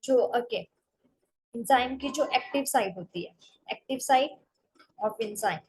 जो okay enzyme की जो एक्टिव साइट होती है, एक्टिव साइट ऑफ एंजाइम,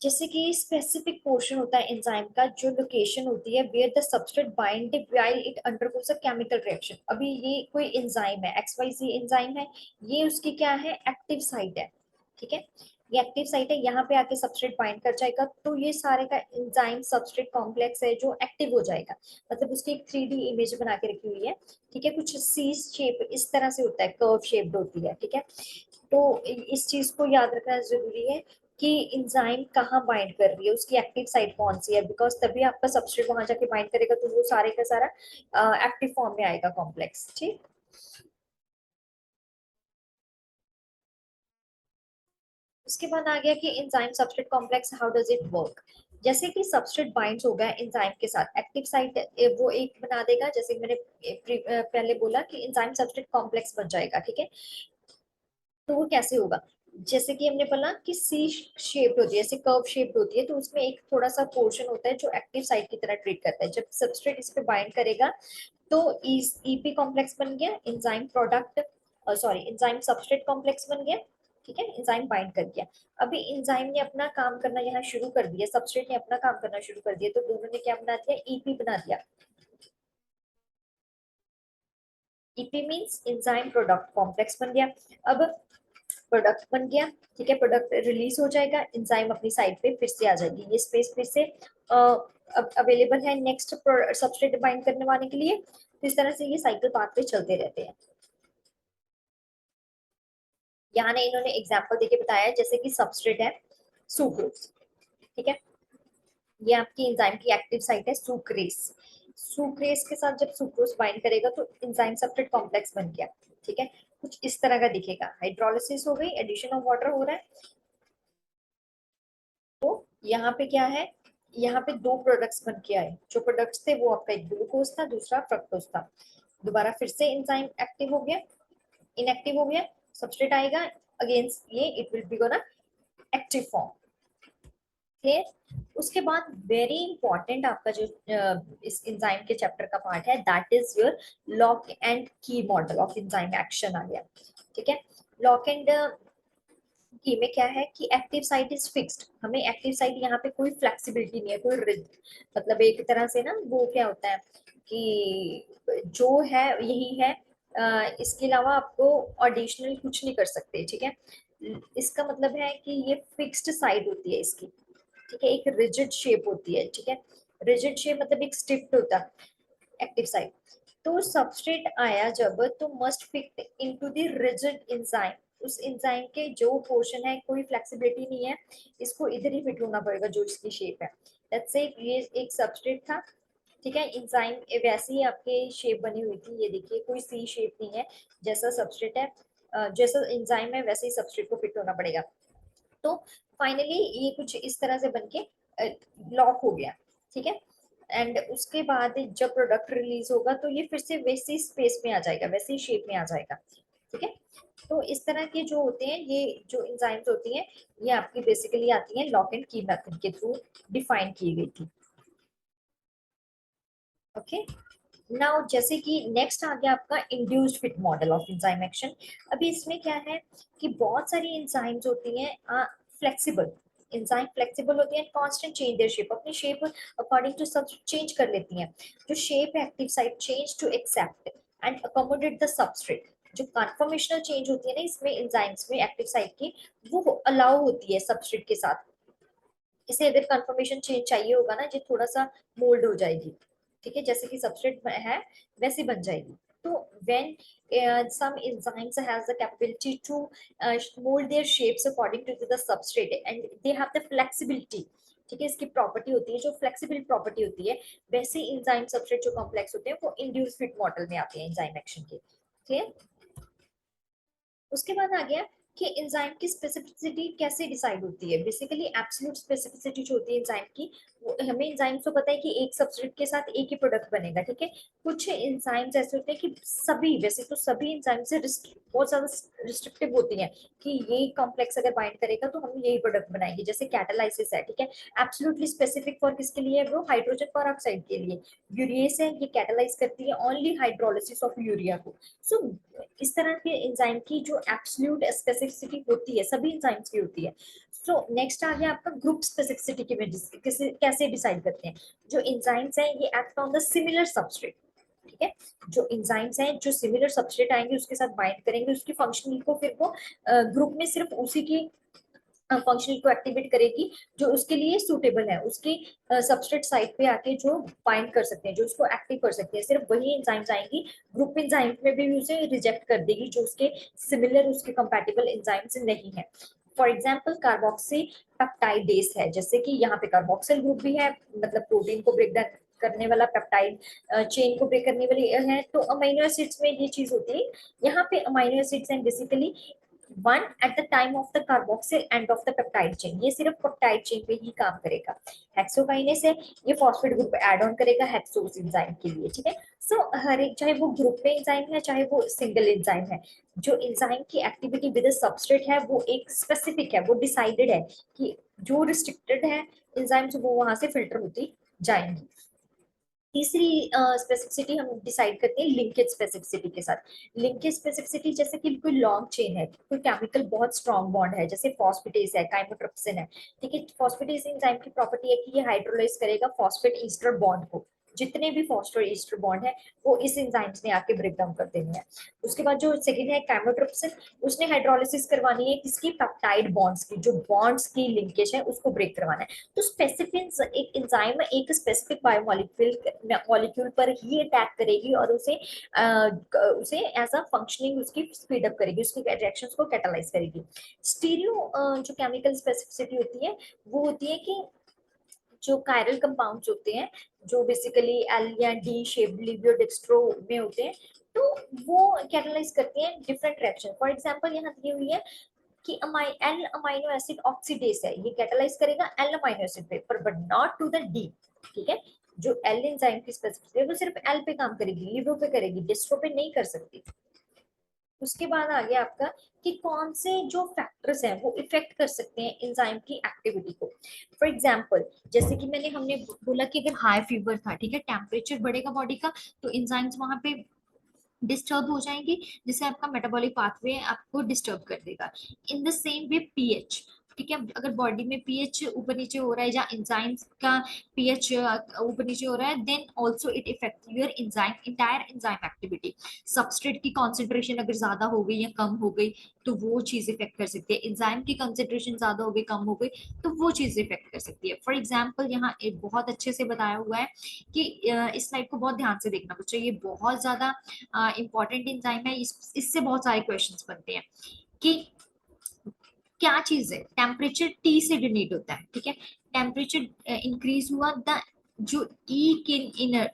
जैसे कि स्पेसिफिक पोर्शन होता है एंजाइम का, जो लोकेशन होती है where the substrate bind while it undergoes a chemical reaction. अभी ये कोई एंजाइम है, एक्स वाई ज़ेड एंजाइम है, ये उसकी क्या है, एक्टिव साइट है। ठीक है, ये एक्टिव साइट है, यहाँ पे आके सबस्ट्रेट बाइंड कर जाएगा, तो ये सारे का एंजाइम सबस्ट्रेट कॉम्प्लेक्स है जो एक्टिव हो जाएगा। मतलब उसकी एक 3D इमेज बना के रखी हुई है। ठीक है, कुछ सी शेप इस तरह से होता है, कर्व शेप्ड होती है। ठीक है, तो इस चीज को याद रखना जरूरी है कि इंजाइम कहाँ बाइंड कर रही है, उसकी एक्टिव साइट कौन सी है, बिकॉज तभी आपका सबस्ट्रेट वहां जाके बाइंड करेगा तो वो सारे का सारा एक्टिव फॉर्म में आएगा कॉम्प्लेक्स। ठीक, उसके बाद आ गया कि enzyme substrate complex how does it work. जैसे कि सबस्ट्रेट बाइंड्स हो गया एंजाइम के साथ, एक्टिव साइट वो एक बना देगा, जैसे मैंने पहले बोला कि एंजाइम सबस्ट्रेट कॉम्प्लेक्स बन जाएगा। ठीक है, तो वो कैसे होगा, जैसे कि हमने बोला कि सी शेप्ड होती है, ऐसे कर्व शेप्ड होती है, तो उसमें एक थोड़ा सा पोर्शन होता है जो एक्टिव साइट की तरह ट्रीट करता है। जब सबस्ट्रेट इस पे बाइंड करेगा तो इस ईपी कॉम्प्लेक्स बन गया, enzyme product sorry enzyme substrate complex बन गया। ठीक है, एंजाइम बाइंड कर गया। अभी एंजाइम ने अपना काम करना यहाँ शुरू कर दिया, सबस्ट्रेट ने अपना काम करना शुरू कर दिया, तो दोनों ने क्या बना दिया, ईपी बना दिया। EP means enzyme product complex बन गया। अब प्रोडक्ट बन गया। ठीक है, प्रोडक्ट रिलीज हो जाएगा, एंजाइम अपनी साइड पे फिर से आ जाएगी, ये स्पेस फिर से अब अवेलेबल है नेक्स्ट सबस्ट्रेट बाइंड करने वाले के लिए। तो इस तरह से ये साइकिल पाथ पे चलते रहते हैं। यहाँ ने इन्होंने एग्जांपल देके बताया है, जैसे कि सबस्ट्रेट है सुक्रोज। ठीक है, ये आपकी एंजाइम की एक्टिव साइट है सुक्रेस। सुक्रेस के साथ जब सुक्रोज बाइंड करेगा तो एंजाइम सबस्ट्रेट कॉम्प्लेक्स बन गया। ठीक है, कुछ इस तरह का दिखेगा, हाइड्रोलिसिस हो गई, एडिशन ऑफ वाटर हो रहा है। तो यहाँ पे क्या है, यहाँ पे दो प्रोडक्ट्स बन के आए, जो प्रोडक्ट्स थे वो आपका एक ग्लूकोज था, दूसरा फ्रक्टोज था। दोबारा फिर से एंजाइम एक्टिव हो गया, इनएक्टिव हो गया, सबस्ट्रेट आएगा अगेंस्ट ये, it will be gonna active form. Clear, उसके बाद वेरी इंपॉर्टेंट आपका जो इस एंजाइम के चैप्टर का पार्ट है, that is your lock and की मॉडल ऑफ एंजाइम एक्शन आ गया। ठीक है, लॉक एंड की में क्या है कि एक्टिव साइट इज फिक्स्ड, हमें एक्टिव साइट यहाँ पे कोई फ्लेक्सिबिलिटी नहीं है, कोई मतलब एक तरह से ना वो क्या होता है कि जो है यही है, इसके अलावा आपको एडिशनल कुछ नहीं कर सकते। ठीक है, इसका मतलब है कि ये फिक्स्ड साइड होती है इसकी। ठीक है, एक रिजिड शेप होती है। ठीक है, रिजिड शेप मतलब एक स्टिफ्ट होता है एक्टिव साइड। तो सबस्ट्रेट आया जब, तो must fit into the rigid enzyme, उस एंजाइम के जो पोर्शन है कोई फ्लेक्सिबिलिटी नहीं है, इसको इधर ही फिट होना पड़ेगा जो इसकी शेप है। लेट्स से ये एक सबस्ट्रेट था। ठीक है, एंजाइम वैसी ही आपके शेप बनी हुई थी, ये देखिए कोई सी शेप नहीं है, जैसा सबस्ट्रेट है जैसा एंजाइम है वैसे ही सबस्ट्रेट को फिट होना पड़ेगा। तो फाइनली ये कुछ इस तरह से बनके लॉक हो गया। ठीक है, एंड उसके बाद जब प्रोडक्ट रिलीज होगा तो ये फिर से वैसी स्पेस में आ जाएगा, वैसी शेप में आ जाएगा। ठीक है, तो इस तरह के जो होते हैं, ये जो एंजाइम्स होती हैं, ये आपकी बेसिकली आती हैं लॉक एंड की मेथड के थ्रू डिफाइन की गई थी। ओके, नाउ जैसे कि नेक्स्ट आ गया आपका induced fit model of enzyme action. अभी इसमें क्या है कि बहुत सारी एंजाइम्स होती हैं फ्लेक्सिबल, एंजाइम फ्लेक्सिबल होती है, कांस्टेंट चेंज देयर शेप, अपनी शेप अकॉर्डिंग टू सब चेंज कर लेती हैं। जो शेप है active site change to accept and accommodate the substrate. जो कन्फॉर्मेशनल चेंज होती है ना इसमें एंजाइम्स में एक्टिव साइट की, वो अलाउ होती है सबस्ट्रेट के साथ। इसे अगर कंफर्मेशन चेंज चाहिए होगा ना, ये थोड़ा सा मोल्ड हो जाएगी। ठीक है, जैसे कि सबस्ट्रेट है वैसी बन जाएगी। तो when some enzymes has the capability to mold their shapes according to the substrate and they have the flexibility। ठीक है, इसकी प्रॉपर्टी होती है जो फ्लेक्सिबल प्रॉपर्टी होती है, वैसे एंजाइम सबस्ट्रेट जो कॉम्प्लेक्स होते हैं वो इंड्यूस फिट मॉडल में आते हैं एंजाइम एक्शन के। ठीक है, उसके बाद आ गया कि एंजाइम की स्पेसिफिसिटी कैसे डिसाइड होती है। बेसिकली एब्सोल्यूट स्पेसिफिसिटी जो होती है एंजाइम की, वो हमें एंजाइम को पता है कि एक सब्सट्रेट के साथ एक ही प्रोडक्ट बनेगा, ठीक है। कुछ एंजाइम्स ऐसे होते हैं कि सभी, वैसे तो सभी एंजाइम से बहुत ज्यादा रिस्ट्रिक्टिव होती हैं कि ये कॉम्प्लेक्स अगर बाइंड करेगा तो हम यही प्रोडक्ट बनाएंगे, जैसे कैटालाइसिस है, ठीक है। एब्सोल्युटली स्पेसिफिक फॉर किसके लिए है, वो हाइड्रोजन पेरोक्साइड के लिए। यूरिएस है, ये कैटालाइज करती है ओनली हाइड्रोलिसिस ऑफ यूरिया को। सो इस तरह के एंजाइम की जो एब्सोल्यूट स्पेसिफिसिटी होती है सभी एंजाइम्स की होती है। सो नेक्स्ट आ गया आपका ग्रुप स्पेसिफिसिटी की वजह कैसे कैसे डिसाइड करते हैं। जो एंजाइम्स हैं ये act on the similar substrate, ठीक है। जो एंजाइम्स हैं जो सिमिलर सबस्ट्रेट आएंगे उसके साथ बाइंड करेंगे, उसकी फंक्शनल को फिर वो ग्रुप में सिर्फ उसी की फंक्शनल को एक्टिवेट करेगी जो उसके लिए सूटेबल है, उसकी सबस्ट्रेट साइट पे आके जो बाइंड कर सकते हैं, जो उसको एक्टिव कर सकते हैं, सिर्फ वही एंजाइम्स आएंगी। ग्रुप एंजाइम में भी उसे रिजेक्ट कर देगी जो उसके सिमिलर, उसके कंपैटिबल एंजाइम्स नहीं है। फॉर एग्जाम्पल कार्बोक्सी पेप्टाइडेस है, जैसे कि यहाँ पे कार्बोक्सिल ग्रुप भी है, मतलब प्रोटीन को ब्रेक डाउन करने वाला, पेप्टाइड चेन को ब्रेक करने वाली है। तो अमीनो एसिड्स में ये चीज होती है। यहाँ पे amino acids and basically one at the time of the carboxyl end of the peptide chain, ये सिर्फ पेप्टाइड चेन पे ही काम करेगा। हेक्सोकाइनेस है, ये फॉस्फेट ग्रुप ऐड ऑन करेगा हेक्सोस एंजाइम के लिए, ठीक है। सो हर एक, चाहे वो ग्रुप में एंजाइम है चाहे वो सिंगल एंजाइम है, जो एंजाइम की एक्टिविटी विद सबस्ट्रेट है वो एक स्पेसिफिक है, वो डिसाइडेड है कि जो रिस्ट्रिक्टेड है एंजाइम्स वो वहां से फिल्टर होती जाएंगी। तीसरी स्पेसिफिसिटी हम डिसाइड करते हैं लिंकेज स्पेसिफिसिटी के साथ। लिंकेज स्पेसिफिसिटी जैसे कि कोई लॉन्ग चेन है, कोई केमिकल बहुत स्ट्रॉन्ग बॉन्ड है, जैसे फॉस्फेटेस है, काइमोट्रिप्सिन है, ठीक है। फॉस्फेटेस एंजाइम की प्रॉपर्टी है कि ये हाइड्रोलाइज करेगा फॉस्फेट ईस्टर बॉन्ड को। जितने भी फॉस्फेट ईस्टर बॉन्ड है वो इस एंजाइम्स ने आके ब्रेक डाउन कर देने हैं। उसके बाद जो सेकंड है काइमोट्रिप्सिन, उसने हाइड्रोलिसिस करवानी है किसकी, पेप्टाइड बॉन्ड्स की, जो बॉन्ड्स की लिंकेज है उसको ब्रेक करवाना है। तो स्पेसिफिक एक एंजाइम एक स्पेसिफिक बायोमोलिक्यूल मॉलिक्यूल पर ही अटैक करेगी और उसे एज अ फंक्शनिंग उसकी स्पीड अप करेगी, उसकी रिएक्शंस को कैटालाइज करेगी। स्टीरियो जो केमिकल स्पेसिफिसिटी होती है वो होती है कि जो कायरल कंपाउंड्स होते हैं, जो बेसिकली एल या डी शेप लिवियो डेक्स्ट्रो में होते हैं, तो वो कैटालाइज करते हैं डिफरेंट रिएक्शन। फॉर एग्जांपल यहाँ दी हुई है कि एल अमाइनो एसिड ऑक्सीडेज है, ये कैटालाइज करेगा एल अमाइनो एसिड पे, पर but not to the D, ठीक है। जो एल एंजाइम की स्पेसिफिसिटी है वो सिर्फ एल पे काम करेगी, लिवो पे करेगी, डिस्ट्रो पे नहीं कर सकती। उसके बाद आ गया आपका कि कौन से जो फैक्टर्स हैं वो इफेक्ट कर सकते हैं एंजाइम की एक्टिविटी को। फॉर एग्जांपल जैसे कि हमने बोला कि अगर हाई फीवर था, ठीक है, टेम्परेचर बढ़ेगा बॉडी का, तो एंजाइम्स वहां पे डिस्टर्ब हो जाएंगी, जिससे आपका मेटाबॉलिक पाथवे आपको डिस्टर्ब कर देगा। In the same way pH, ठीक है, अगर बॉडी में पीएच ऊपर नीचे हो रहा है या एंजाइम्स का पीएच ऊपर नीचे हो रहा है, then also it effect your enzyme entire enzyme activity. Substrate की कॉन्सेंट्रेशन अगर ज्यादा हो गई या कम हो गई तो वो चीज इफेक्ट कर सकती है, एंजाइम की कॉन्सेंट्रेशन ज्यादा हो गई कम हो गई तो वो चीज इफेक्ट कर सकती है। फॉर एग्जाम्पल यहाँ एक बहुत अच्छे से बताया हुआ है कि इस स्लाइड को बहुत ध्यान से देखना बच्चों, ये बहुत ज्यादा इंपॉर्टेंट एंजाइम है, इससे बहुत सारे क्वेश्चंस बनते हैं कि क्या चीज है, टेम्परेचर टी से डिनोट होता है, ठीक है। टेम्परेचर इंक्रीज हुआ द जो ई के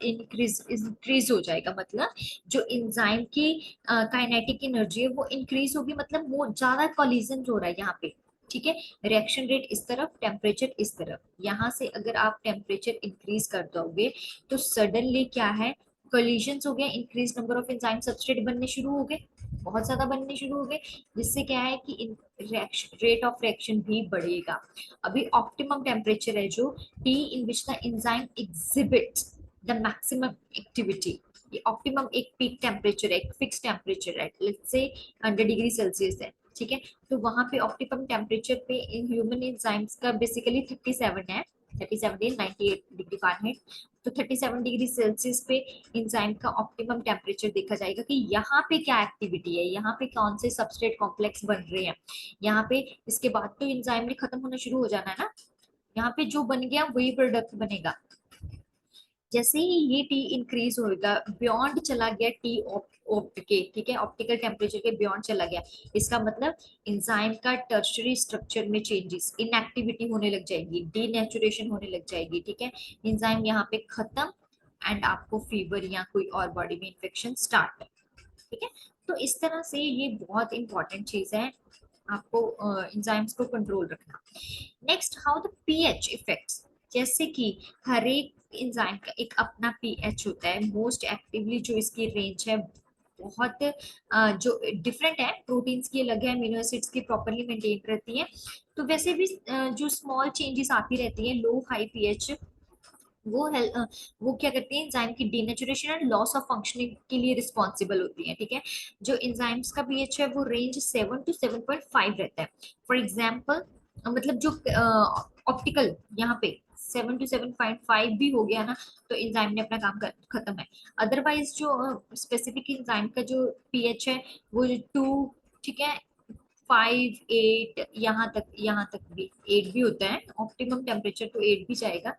इंक्रीज इंक्रीज हो जाएगा, मतलब जो एंजाइम की काइनेटिक एनर्जी है वो इंक्रीज होगी, मतलब वो ज्यादा कोलिजन हो रहा है यहाँ पे, ठीक है। रिएक्शन रेट इस तरफ, टेम्परेचर इस तरफ, यहाँ से अगर आप टेम्परेचर इंक्रीज कर दोगे तो सडनली क्या है, कोलिजन हो गया, increase number of enzyme substrate बनने शुरू हो गए, बहुत ज्यादा बनने शुरू हो गए, जिससे क्या है कि रेट ऑफ रिएक्शन भी बढ़ेगा। अभी ऑप्टिमम टेम्परेचर है जो T in which the enzyme exhibits the maximum activity, ये ऑप्टिमम एक पीक टेम्परेचर है, एक फिक्स टेम्परेचर है, लेट्स से 100 डिग्री सेल्सियस है, ठीक है। तो वहां पे ऑप्टिमम टेम्परेचर पे इन ह्यूमन एंजाइम्स का बेसिकली 37 है, 37 है 98 डिग्री फ़ारेनहाइट। तो 37 डिग्री सेल्सियस पे एंजाइम का ऑप्टिमम टेम्परेचर देखा जाएगा कि यहाँ पे क्या एक्टिविटी है, यहाँ पे कौन से सबस्ट्रेट कॉम्प्लेक्स बन रहे हैं, यहाँ पे इसके बाद तो एंजाइम ने खत्म होना शुरू हो जाना है ना, यहाँ पे जो बन गया वही प्रोडक्ट बनेगा। जैसे ही ये टी इंक्रीज होगा, बियॉन्ड चला गया टी ऑप्ट के, ठीक है, ऑप्टिकल टेम्परेचर के बियॉन्ड चला गया, इसका मतलब एंजाइम का टर्शरी स्ट्रक्चर में चेंजेस, इनएक्टिविटी होने लग जाएगी, डीनेचुरेशन होने लग जाएगी, ठीक है, एंजाइम यहाँ पे खत्म एंड आपको फीवर या कोई और बॉडी में इन्फेक्शन स्टार्ट, ठीक है। तो इस तरह से ये बहुत इंपॉर्टेंट चीज है आपको एंजाइम्स को कंट्रोल रखना। Next, how the pH effects, जैसे कि हर एक एंजाइम का एक अपना पीएच होता है। मोस्ट एक्टिवली जो इसकी रेंज है बहुत जो डिफरेंट है, प्रोटीन्स की अलग है, अमीनो एसिड्स की प्रॉपरली मेंटेन रहती है। तो वैसे भी जो स्मॉल चेंजेस आती रहती है लो हाई पीएच, वो क्या करती है, एंजाइम की डीनेचुरेशन और लॉस ऑफ फंक्शनिंग के लिए रिस्पॉन्सिबल होती है। ठीक है, जो एंजाइम्स का पीएच है वो रेंज 7 to 7.5 रहता है। फॉर एग्जाम्पल, मतलब जो ऑप्टिकल यहाँ पे 7 to 7.5 भी हो गया ना, तो एंजाइम ने अपना काम खत्म है। अदरवाइज जो स्पेसिफिक एंजाइम का जो पीएच है वो 2, ठीक है, 5, 8, यहाँ तक भी 8 भी होता है। ऑप्टिमम टेम्परेचर तो 8 भी जाएगा।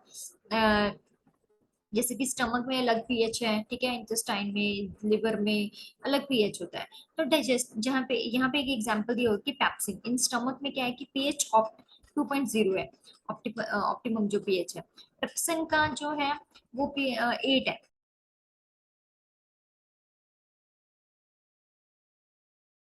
जैसे कि स्टमक में अलग पीएच है, ठीक है, इंटेस्टाइन में, लिवर में अलग पीएच होता है। तो डाइजेस्ट, जहाँ पे यहाँ पे एक एग्जांपल दिया होगा कि पैप्सिन इन स्टमक में क्या है कि पीएच ऑफ 2.0 है, ऑप्टिमम जो पीएच है। पेप्सिन का जो है वो 8 है,